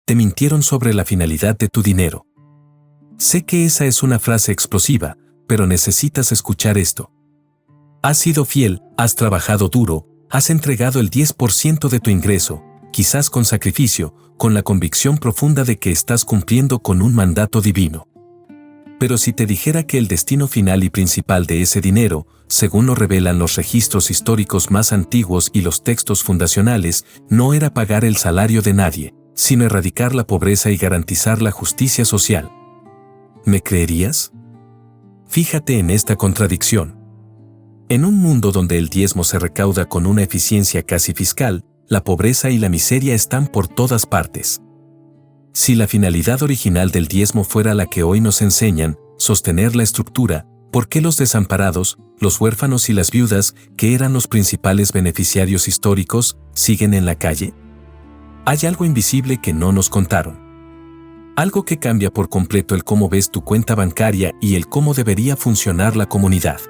te mintieron sobre la finalidad de tu dinero. Sé que esa es una frase explosiva, pero necesitas escuchar esto. Has sido fiel, has trabajado duro, has entregado el 10% de tu ingreso, quizás con sacrificio, con la convicción profunda de que estás cumpliendo con un mandato divino. Pero si te dijera que el destino final y principal de ese dinero, según lo revelan los registros históricos más antiguos y los textos fundacionales, no era pagar el salario de nadie, sino erradicar la pobreza y garantizar la justicia social, ¿me creerías? Fíjate en esta contradicción. En un mundo donde el diezmo se recauda con una eficiencia casi fiscal, la pobreza y la miseria están por todas partes. Si la finalidad original del diezmo fuera la que hoy nos enseñan, sostener la estructura, ¿por qué los desamparados, los huérfanos y las viudas, que eran los principales beneficiarios históricos, siguen en la calle? Hay algo invisible que no nos contaron. Algo que cambia por completo el cómo ves tu cuenta bancaria y el cómo debería funcionar la comunidad.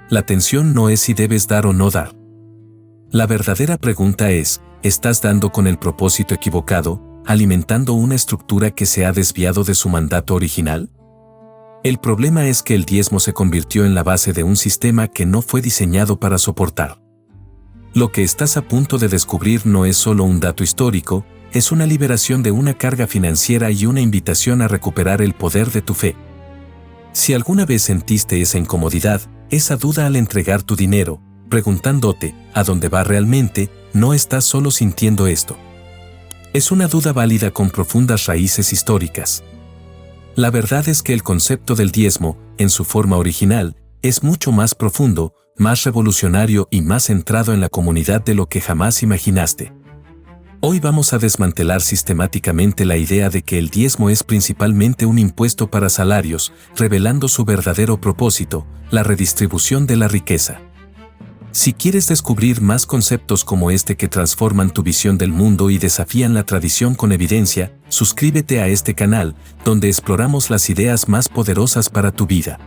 La tensión no es si debes dar o no dar. La verdadera pregunta es, ¿estás dando con el propósito equivocado, alimentando una estructura que se ha desviado de su mandato original? El problema es que el diezmo se convirtió en la base de un sistema que no fue diseñado para soportar. Lo que estás a punto de descubrir no es solo un dato histórico, es una liberación de una carga financiera y una invitación a recuperar el poder de tu fe. Si alguna vez sentiste esa incomodidad, esa duda al entregar tu dinero, preguntándote ¿a dónde va realmente?, no estás solo sintiendo esto. Es una duda válida con profundas raíces históricas. La verdad es que el concepto del diezmo, en su forma original, es mucho más profundo, más revolucionario y más centrado en la comunidad de lo que jamás imaginaste. Hoy vamos a desmantelar sistemáticamente la idea de que el diezmo es principalmente un impuesto para salarios, revelando su verdadero propósito, la redistribución de la riqueza. Si quieres descubrir más conceptos como este que transforman tu visión del mundo y desafían la tradición con evidencia, suscríbete a este canal, donde exploramos las ideas más poderosas para tu vida.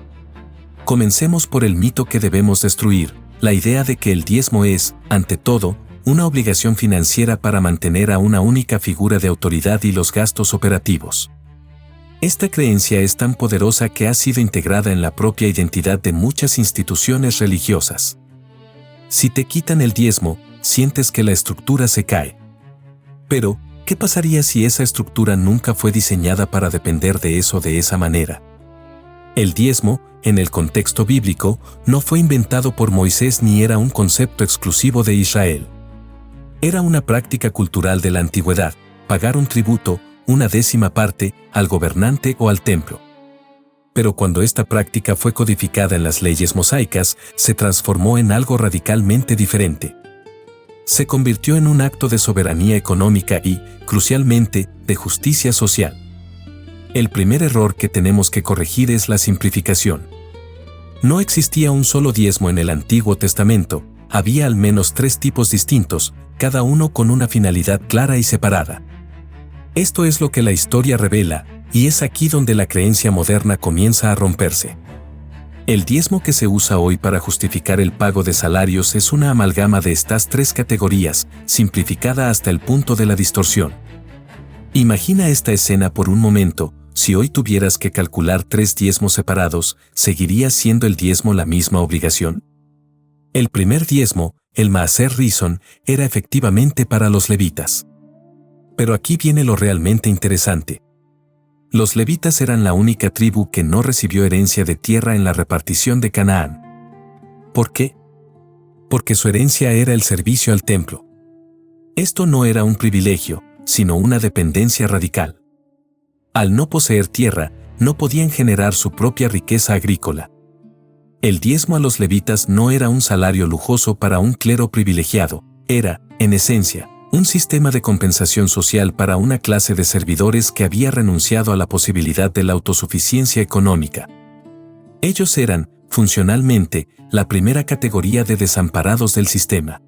Comencemos por el mito que debemos destruir, la idea de que el diezmo es, ante todo, una obligación financiera para mantener a una única figura de autoridad y los gastos operativos. Esta creencia es tan poderosa que ha sido integrada en la propia identidad de muchas instituciones religiosas. Si te quitan el diezmo, sientes que la estructura se cae. Pero, ¿qué pasaría si esa estructura nunca fue diseñada para depender de eso de esa manera? El diezmo, en el contexto bíblico, no fue inventado por Moisés ni era un concepto exclusivo de Israel. Era una práctica cultural de la antigüedad, pagar un tributo, una décima parte, al gobernante o al templo. Pero cuando esta práctica fue codificada en las leyes mosaicas, se transformó en algo radicalmente diferente. Se convirtió en un acto de soberanía económica y, crucialmente, de justicia social. El primer error que tenemos que corregir es la simplificación. No existía un solo diezmo en el Antiguo Testamento, había al menos 3 tipos distintos, cada uno con una finalidad clara y separada. Esto es lo que la historia revela, y es aquí donde la creencia moderna comienza a romperse. El diezmo que se usa hoy para justificar el pago de salarios es una amalgama de estas 3 categorías, simplificada hasta el punto de la distorsión. Imagina esta escena por un momento. Si hoy tuvieras que calcular 3 diezmos separados, ¿seguiría siendo el diezmo la misma obligación? El primer diezmo, el Maaser Rishon, era efectivamente para los levitas. Pero aquí viene lo realmente interesante. Los levitas eran la única tribu que no recibió herencia de tierra en la repartición de Canaán. ¿Por qué? Porque su herencia era el servicio al templo. Esto no era un privilegio, sino una dependencia radical. Al no poseer tierra, no podían generar su propia riqueza agrícola. El diezmo a los levitas no era un salario lujoso para un clero privilegiado, era, en esencia, un sistema de compensación social para una clase de servidores que había renunciado a la posibilidad de la autosuficiencia económica. Ellos eran, funcionalmente, la primera categoría de desamparados del sistema.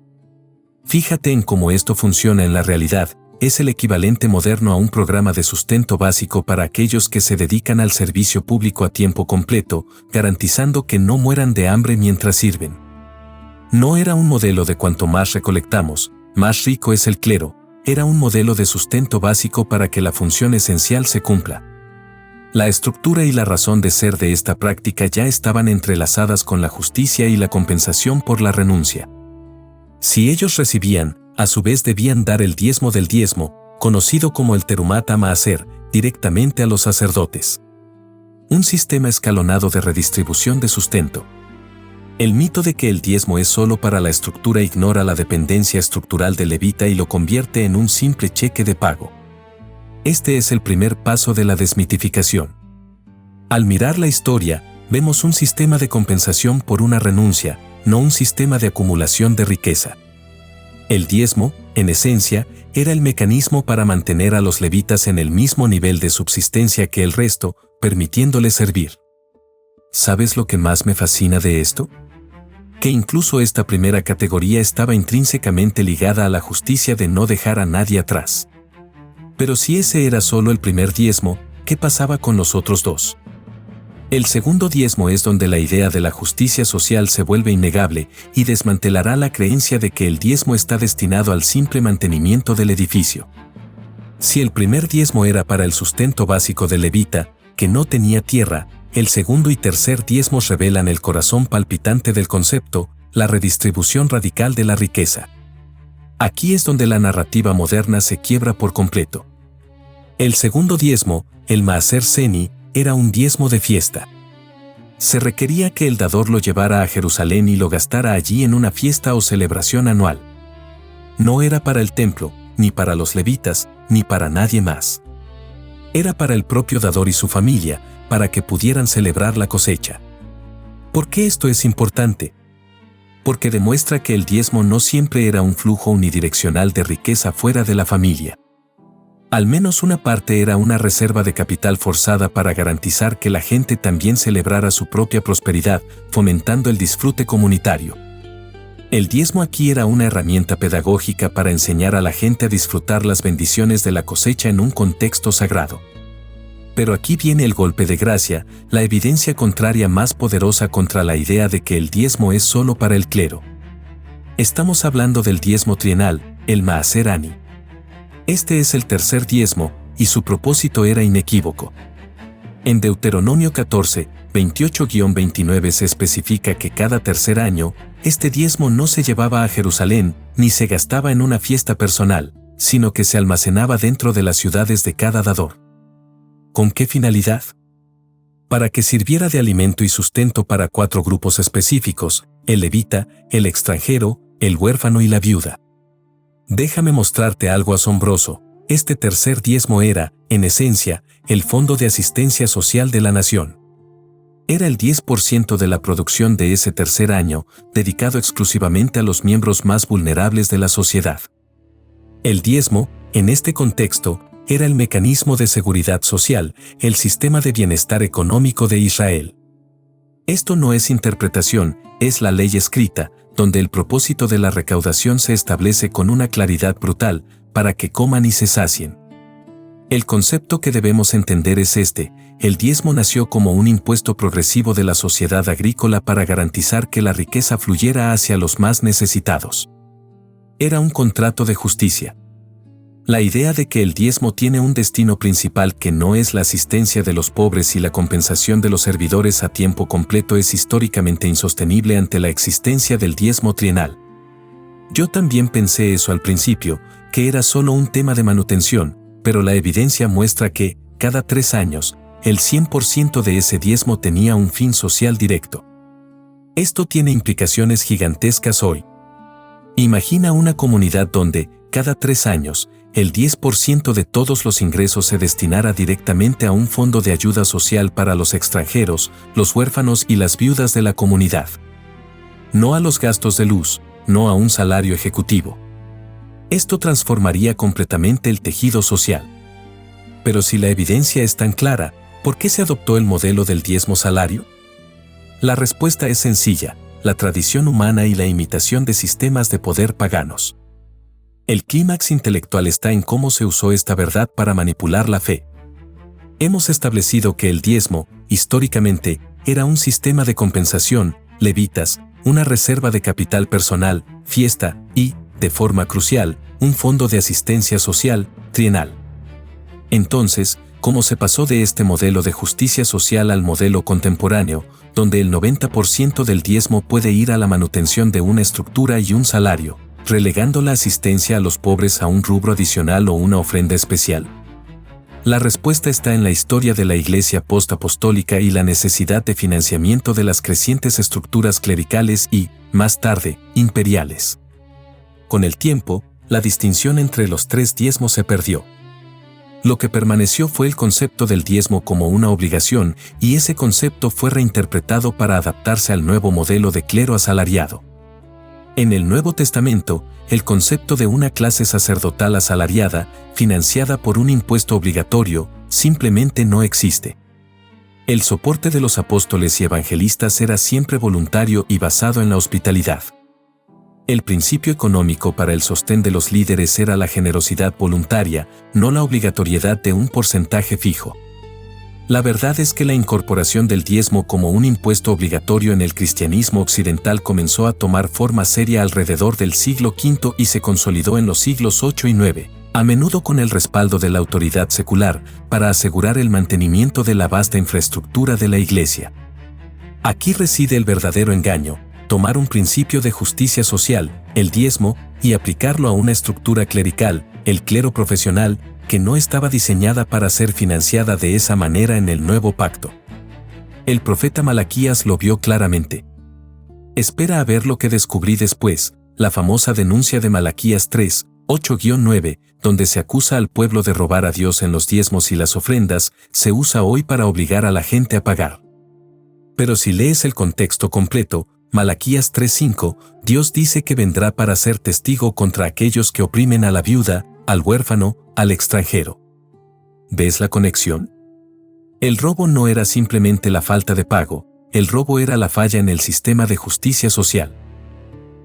Fíjate en cómo esto funciona en la realidad. Es el equivalente moderno a un programa de sustento básico para aquellos que se dedican al servicio público a tiempo completo, garantizando que no mueran de hambre mientras sirven. No era un modelo de cuanto más recolectamos, más rico es el clero. era un modelo de sustento básico para que la función esencial se cumpla. La estructura y la razón de ser de esta práctica ya estaban entrelazadas con la justicia y la compensación por la renuncia. Si ellos recibían, a su vez debían dar el diezmo del diezmo, conocido como el terumat ha-maaser, directamente a los sacerdotes. Un sistema escalonado de redistribución de sustento. El mito de que el diezmo es solo para la estructura ignora la dependencia estructural del levita y lo convierte en un simple cheque de pago. Este es el primer paso de la desmitificación. Al mirar la historia, vemos un sistema de compensación por una renuncia, no un sistema de acumulación de riqueza. El diezmo, en esencia, era el mecanismo para mantener a los levitas en el mismo nivel de subsistencia que el resto, permitiéndoles servir. ¿Sabes lo que más me fascina de esto? Que incluso esta primera categoría estaba intrínsecamente ligada a la justicia de no dejar a nadie atrás. Pero si ese era solo el primer diezmo, ¿qué pasaba con los otros dos? El segundo diezmo es donde la idea de la justicia social se vuelve innegable y desmantelará la creencia de que el diezmo está destinado al simple mantenimiento del edificio. Si el primer diezmo era para el sustento básico del levita, que no tenía tierra, el segundo y tercer diezmos revelan el corazón palpitante del concepto, la redistribución radical de la riqueza. Aquí es donde la narrativa moderna se quiebra por completo. El segundo diezmo, el maaser seni, era un diezmo de fiesta. Se requería que el dador lo llevara a Jerusalén y lo gastara allí en una fiesta o celebración anual. No era para el templo, ni para los levitas, ni para nadie más. Era para el propio dador y su familia, para que pudieran celebrar la cosecha. ¿Por qué esto es importante? Porque demuestra que el diezmo no siempre era un flujo unidireccional de riqueza fuera de la familia. Al menos una parte era una reserva de capital forzada para garantizar que la gente también celebrara su propia prosperidad, fomentando el disfrute comunitario. El diezmo aquí era una herramienta pedagógica para enseñar a la gente a disfrutar las bendiciones de la cosecha en un contexto sagrado. Pero aquí viene el golpe de gracia, la evidencia contraria más poderosa contra la idea de que el diezmo es solo para el clero. Estamos hablando del diezmo trienal, el maaser ani. Este es el tercer diezmo, y su propósito era inequívoco. En Deuteronomio 14, 28-29 se especifica que cada tercer año, este diezmo no se llevaba a Jerusalén, ni se gastaba en una fiesta personal, sino que se almacenaba dentro de las ciudades de cada dador. ¿Con qué finalidad? Para que sirviera de alimento y sustento para 4 grupos específicos: el levita, el extranjero, el huérfano y la viuda. Déjame mostrarte algo asombroso. Este tercer diezmo era, en esencia, el fondo de asistencia social de la nación. Era el 10% de la producción de ese tercer año, dedicado exclusivamente a los miembros más vulnerables de la sociedad. El diezmo, en este contexto, era el mecanismo de seguridad social, el sistema de bienestar económico de Israel. Esto no es interpretación, es la ley escrita, donde el propósito de la recaudación se establece con una claridad brutal, para que coman y se sacien. El concepto que debemos entender es este: el diezmo nació como un impuesto progresivo de la sociedad agrícola para garantizar que la riqueza fluyera hacia los más necesitados. Era un contrato de justicia. La idea de que el diezmo tiene un destino principal que no es la asistencia de los pobres y la compensación de los servidores a tiempo completo es históricamente insostenible ante la existencia del diezmo trienal. Yo también pensé eso al principio, que era solo un tema de manutención, pero la evidencia muestra que, cada 3 años, el 100% de ese diezmo tenía un fin social directo. Esto tiene implicaciones gigantescas hoy. Imagina una comunidad donde, cada 3 años, el 10% de todos los ingresos se destinara directamente a un fondo de ayuda social para los extranjeros, los huérfanos y las viudas de la comunidad. No a los gastos de luz, no a un salario ejecutivo. Esto transformaría completamente el tejido social. Pero si la evidencia es tan clara, ¿por qué se adoptó el modelo del diezmo salario? La respuesta es sencilla: la tradición humana y la imitación de sistemas de poder paganos. El clímax intelectual está en cómo se usó esta verdad para manipular la fe. Hemos establecido que el diezmo, históricamente, era un sistema de compensación, levitas, una reserva de capital personal, fiesta y de forma crucial, un fondo de asistencia social, trienal. Entonces, ¿cómo se pasó de este modelo de justicia social al modelo contemporáneo, donde el 90% del diezmo puede ir a la manutención de una estructura y un salario, relegando la asistencia a los pobres a un rubro adicional o una ofrenda especial? La respuesta está en la historia de la Iglesia post-apostólica y la necesidad de financiamiento de las crecientes estructuras clericales y, más tarde, imperiales. Con el tiempo, la distinción entre los tres diezmos se perdió. Lo que permaneció fue el concepto del diezmo como una obligación, y ese concepto fue reinterpretado para adaptarse al nuevo modelo de clero asalariado. En el Nuevo Testamento, el concepto de una clase sacerdotal asalariada, financiada por un impuesto obligatorio, simplemente no existe. El soporte de los apóstoles y evangelistas era siempre voluntario y basado en la hospitalidad. El principio económico para el sostén de los líderes era la generosidad voluntaria, no la obligatoriedad de un porcentaje fijo. La verdad es que la incorporación del diezmo como un impuesto obligatorio en el cristianismo occidental comenzó a tomar forma seria alrededor del siglo V y se consolidó en los siglos VIII y IX, a menudo con el respaldo de la autoridad secular, para asegurar el mantenimiento de la vasta infraestructura de la Iglesia. Aquí reside el verdadero engaño: tomar un principio de justicia social, el diezmo, y aplicarlo a una estructura clerical, el clero profesional, que no estaba diseñada para ser financiada de esa manera en el nuevo pacto. El profeta Malaquías lo vio claramente. Espera a ver lo que descubrí después, la famosa denuncia de Malaquías 3, 8-9, donde se acusa al pueblo de robar a Dios en los diezmos y las ofrendas, se usa hoy para obligar a la gente a pagar. Pero si lees el contexto completo, Malaquías 3:5, Dios dice que vendrá para ser testigo contra aquellos que oprimen a la viuda, al huérfano, al extranjero. ¿Ves la conexión? El robo no era simplemente la falta de pago, el robo era la falla en el sistema de justicia social.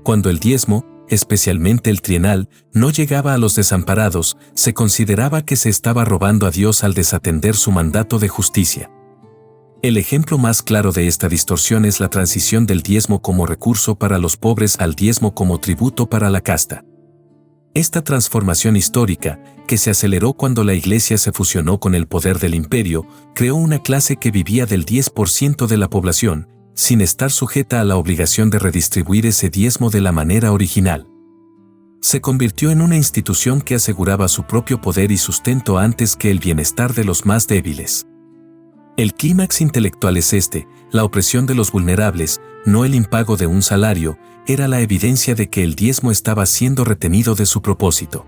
Cuando el diezmo, especialmente el trienal, no llegaba a los desamparados, se consideraba que se estaba robando a Dios al desatender su mandato de justicia. El ejemplo más claro de esta distorsión es la transición del diezmo como recurso para los pobres al diezmo como tributo para la casta. Esta transformación histórica, que se aceleró cuando la Iglesia se fusionó con el poder del imperio, creó una clase que vivía del 10% de la población, sin estar sujeta a la obligación de redistribuir ese diezmo de la manera original. Se convirtió en una institución que aseguraba su propio poder y sustento antes que el bienestar de los más débiles. El clímax intelectual es este: la opresión de los vulnerables, no el impago de un salario, era la evidencia de que el diezmo estaba siendo retenido de su propósito.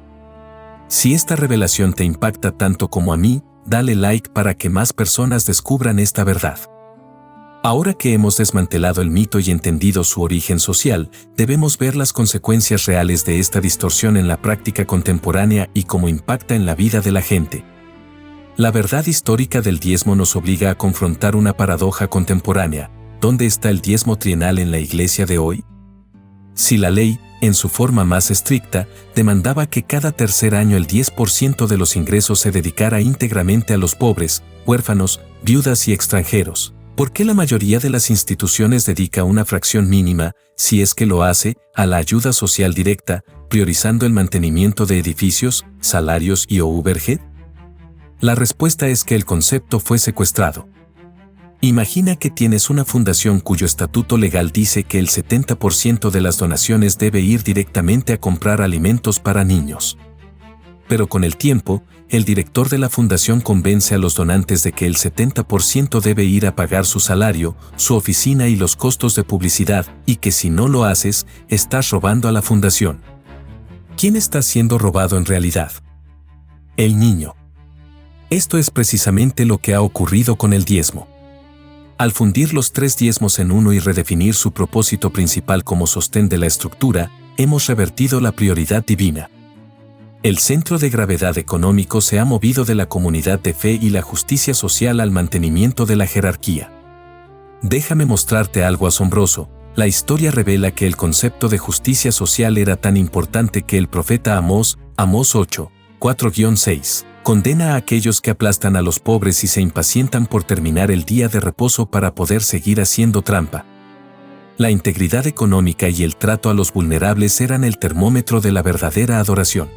Si esta revelación te impacta tanto como a mí, dale like para que más personas descubran esta verdad. Ahora que hemos desmantelado el mito y entendido su origen social, debemos ver las consecuencias reales de esta distorsión en la práctica contemporánea y cómo impacta en la vida de la gente. La verdad histórica del diezmo nos obliga a confrontar una paradoja contemporánea: ¿dónde está el diezmo trienal en la Iglesia de hoy? Si la ley, en su forma más estricta, demandaba que cada tercer año el 10% de los ingresos se dedicara íntegramente a los pobres, huérfanos, viudas y extranjeros, ¿por qué la mayoría de las instituciones dedica una fracción mínima, si es que lo hace, a la ayuda social directa, priorizando el mantenimiento de edificios, salarios y overhead? La respuesta es que el concepto fue secuestrado. Imagina que tienes una fundación cuyo estatuto legal dice que el 70% de las donaciones debe ir directamente a comprar alimentos para niños. Pero con el tiempo, el director de la fundación convence a los donantes de que el 70% debe ir a pagar su salario, su oficina y los costos de publicidad, y que si no lo haces, estás robando a la fundación. ¿Quién está siendo robado en realidad? El niño. Esto es precisamente lo que ha ocurrido con el diezmo. Al fundir los tres diezmos en uno y redefinir su propósito principal como sostén de la estructura, hemos revertido la prioridad divina. El centro de gravedad económico se ha movido de la comunidad de fe y la justicia social al mantenimiento de la jerarquía. Déjame mostrarte algo asombroso. La historia revela que el concepto de justicia social era tan importante que el profeta Amós 8, 4-6, condena a aquellos que aplastan a los pobres y se impacientan por terminar el día de reposo para poder seguir haciendo trampa. La integridad económica y el trato a los vulnerables eran el termómetro de la verdadera adoración.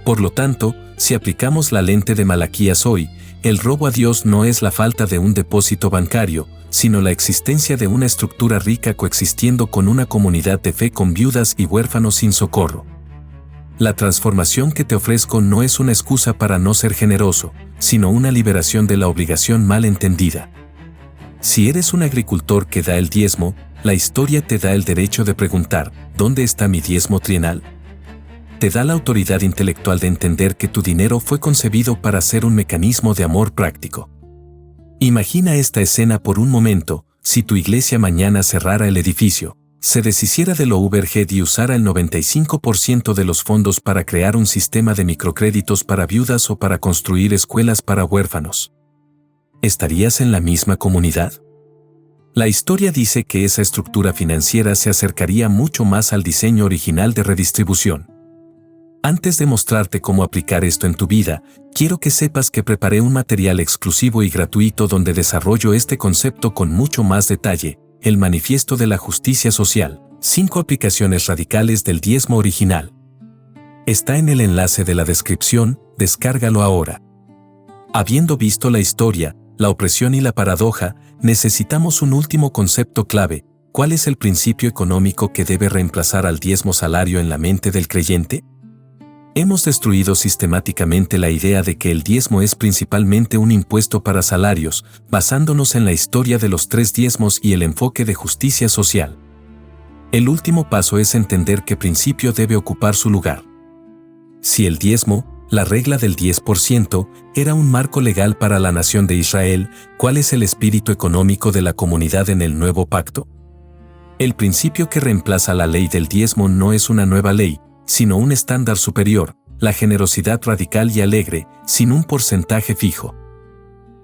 Por lo tanto, si aplicamos la lente de Malaquías hoy, el robo a Dios no es la falta de un depósito bancario, sino la existencia de una estructura rica coexistiendo con una comunidad de fe con viudas y huérfanos sin socorro. La transformación que te ofrezco no es una excusa para no ser generoso, sino una liberación de la obligación mal entendida. Si eres un agricultor que da el diezmo, la historia te da el derecho de preguntar, ¿dónde está mi diezmo trienal? Te da la autoridad intelectual de entender que tu dinero fue concebido para ser un mecanismo de amor práctico. Imagina esta escena por un momento: si tu iglesia mañana cerrara el edificio, se deshiciera del overhead y usara el 95% de los fondos para crear un sistema de microcréditos para viudas o para construir escuelas para huérfanos. ¿Estarías en la misma comunidad? La historia dice que esa estructura financiera se acercaría mucho más al diseño original de redistribución. Antes de mostrarte cómo aplicar esto en tu vida, quiero que sepas que preparé un material exclusivo y gratuito donde desarrollo este concepto con mucho más detalle: el Manifiesto de la Justicia Social, 5 aplicaciones radicales del diezmo original. Está en el enlace de la descripción, descárgalo ahora. Habiendo visto la historia, la opresión y la paradoja, necesitamos un último concepto clave: ¿cuál es el principio económico que debe reemplazar al diezmo salario en la mente del creyente? Hemos destruido sistemáticamente la idea de que el diezmo es principalmente un impuesto para salarios, basándonos en la historia de los 3 diezmos y el enfoque de justicia social. El último paso es entender qué principio debe ocupar su lugar. Si el diezmo, la regla del 10%, era un marco legal para la nación de Israel, ¿cuál es el espíritu económico de la comunidad en el nuevo pacto? El principio que reemplaza la ley del diezmo no es una nueva ley, sino un estándar superior: la generosidad radical y alegre, sin un porcentaje fijo.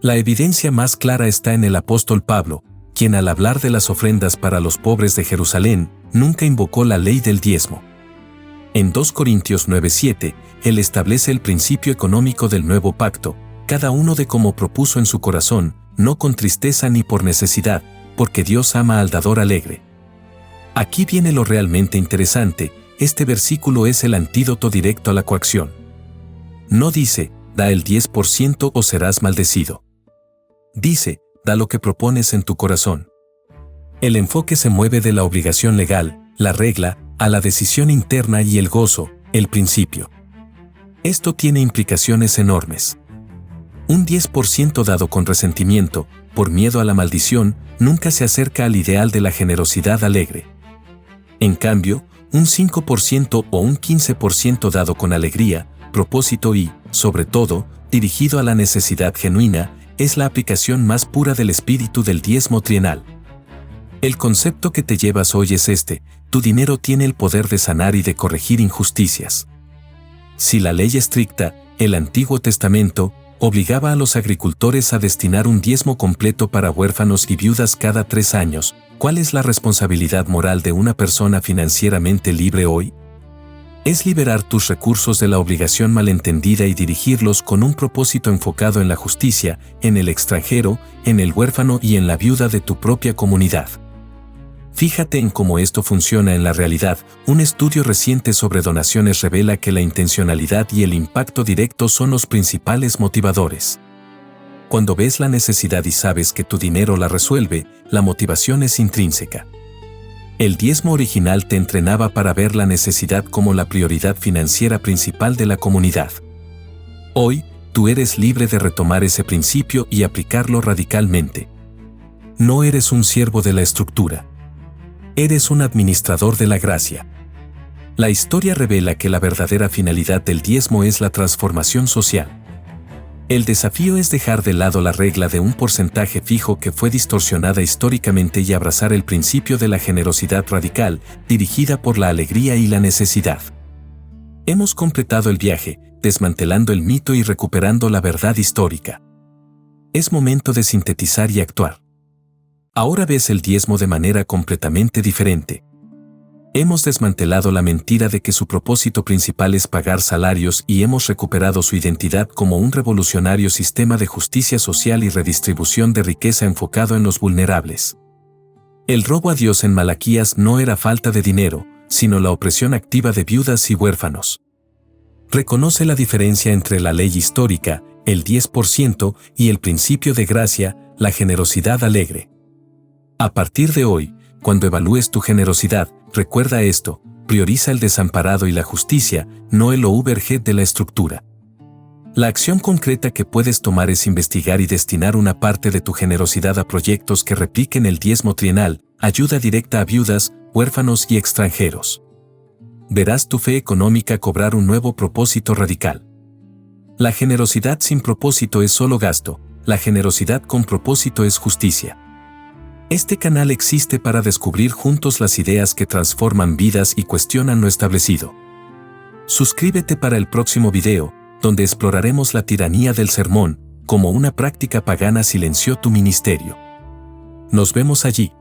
La evidencia más clara está en el apóstol Pablo, quien al hablar de las ofrendas para los pobres de Jerusalén, nunca invocó la ley del diezmo. En 2 Corintios 9:7, él establece el principio económico del nuevo pacto: cada uno de como propuso en su corazón, no con tristeza ni por necesidad, porque Dios ama al dador alegre. Aquí viene lo realmente interesante: este versículo es el antídoto directo a la coacción. No dice, da el 10% o serás maldecido. Dice, da lo que propones en tu corazón. El enfoque se mueve de la obligación legal, la regla, a la decisión interna y el gozo, el principio. Esto tiene implicaciones enormes. Un 10% dado con resentimiento, por miedo a la maldición, nunca se acerca al ideal de la generosidad alegre. En cambio, un 5% o un 15% dado con alegría, propósito y, sobre todo, dirigido a la necesidad genuina, es la aplicación más pura del espíritu del diezmo trienal. El concepto que te llevas hoy es este: tu dinero tiene el poder de sanar y de corregir injusticias. Si la ley estricta, el Antiguo Testamento, obligaba a los agricultores a destinar un diezmo completo para huérfanos y viudas cada 3 años, ¿cuál es la responsabilidad moral de una persona financieramente libre hoy? Es liberar tus recursos de la obligación malentendida y dirigirlos con un propósito enfocado en la justicia, en el extranjero, en el huérfano y en la viuda de tu propia comunidad. Fíjate en cómo esto funciona en la realidad. Un estudio reciente sobre donaciones revela que la intencionalidad y el impacto directo son los principales motivadores. Cuando ves la necesidad y sabes que tu dinero la resuelve, la motivación es intrínseca. El diezmo original te entrenaba para ver la necesidad como la prioridad financiera principal de la comunidad. Hoy, tú eres libre de retomar ese principio y aplicarlo radicalmente. No eres un siervo de la estructura. Eres un administrador de la gracia. La historia revela que la verdadera finalidad del diezmo es la transformación social. El desafío es dejar de lado la regla de un porcentaje fijo que fue distorsionada históricamente y abrazar el principio de la generosidad radical, dirigida por la alegría y la necesidad. Hemos completado el viaje, desmantelando el mito y recuperando la verdad histórica. Es momento de sintetizar y actuar. Ahora ves el diezmo de manera completamente diferente. Hemos desmantelado la mentira de que su propósito principal es pagar salarios y hemos recuperado su identidad como un revolucionario sistema de justicia social y redistribución de riqueza enfocado en los vulnerables. El robo a Dios en Malaquías no era falta de dinero, sino la opresión activa de viudas y huérfanos. Reconoce la diferencia entre la ley histórica, el 10%, y el principio de gracia, la generosidad alegre. A partir de hoy, cuando evalúes tu generosidad, recuerda esto: prioriza el desamparado y la justicia, no el overhead de la estructura. La acción concreta que puedes tomar es investigar y destinar una parte de tu generosidad a proyectos que repliquen el diezmo trienal, ayuda directa a viudas, huérfanos y extranjeros. Verás tu fe económica cobrar un nuevo propósito radical. La generosidad sin propósito es solo gasto, la generosidad con propósito es justicia. Este canal existe para descubrir juntos las ideas que transforman vidas y cuestionan lo establecido. Suscríbete para el próximo video, donde exploraremos la tiranía del sermón, cómo una práctica pagana silenció tu ministerio. Nos vemos allí.